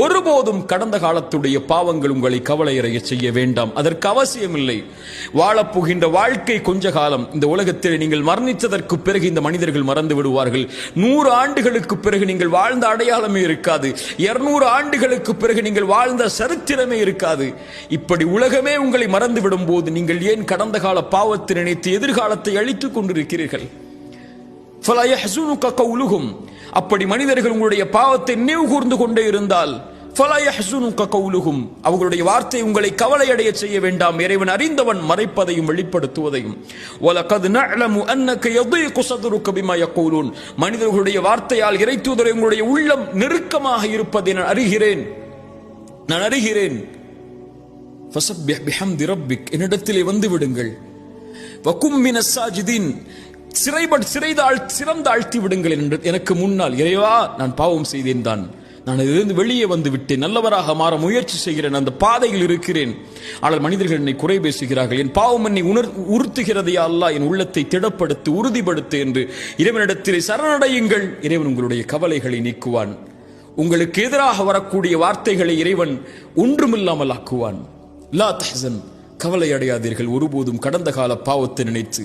ஒருபோதும் கடந்த காலத்துடைய பாவங்கள் உங்களை கவலையடைய செய்ய வேண்டாம். அதற்கு அவசியமில்லை. வாழப்போகின்ற வாழ்க்கை கொஞ்ச காலம். இந்த உலகத்தில் நீங்கள் மரணித்ததற்கு பிறகு இந்த மனிதர்கள் மறந்து விடுவார்கள். 100 ஆண்டுகளுக்கு பிறகு நீங்கள் வாழ்ந்த அடையாளமே இருக்காது. 200 ஆண்டுகளுக்கு பிறகு நீங்கள் வாழ்ந்த சரித்திரமே இருக்காது. இப்படி உலகமே உங்களை மறந்துவிடும் போது நீங்கள் ஏன் கடந்த கால பாவத்தை நினைத்து எதிர்காலத்தை அழித்துக் கொண்டிருக்கிறீர்கள்? அப்படி மனிதர்கள் உங்களுடைய பாவத்தை நினைவு கூர்ந்து கொண்டே இருந்தால் அவர்களுடைய வார்த்தை உங்களை கவலையடைய செய்ய வேண்டாம். இறைவன் அறிந்தவன் மறைப்பதையும் வெளிப்படுத்துவதையும். மனிதர்களுடைய வார்த்தையால் இறைத்தூதரை உங்களுடைய உள்ளம் நெருக்கமாக இருப்பதை நான் அறிகிறேன். என்னிடத்திலே வந்து விடுங்கள். சிறந்தாழ்த்தி விடுங்கள் என்று எனக்கு முன்னால், இறைவா நான் பாவம் செய்தேன் தான், நான் இதிலிருந்து வெளியே வந்து விட்டேன், நல்லவராக மாற முயற்சி செய்கிறேன், அந்த பாதையில் இருக்கிறேன். ஆனால் மனிதர்கள் என்னை குறை பேசுகிறார்கள். என் பாவம் என்னை உறுத்துகிறதே அல்லாஹ், என் உள்ளத்தை திடப்படுத்து, உறுதிப்படுத்து என்று இறைவனிடத்திலே சரணடையுங்கள். இறைவன் உங்களுடைய கவலைகளை நீக்குவான். உங்களுக்கு எதிராக வரக்கூடிய வார்த்தைகளை இறைவன் ஒன்றுமில்லாமல் ஆக்குவான். லா தஹ்சன், கவலை அடையாதீர்கள் ஒருபோதும் கடந்த கால பாவத்தை நினைத்து.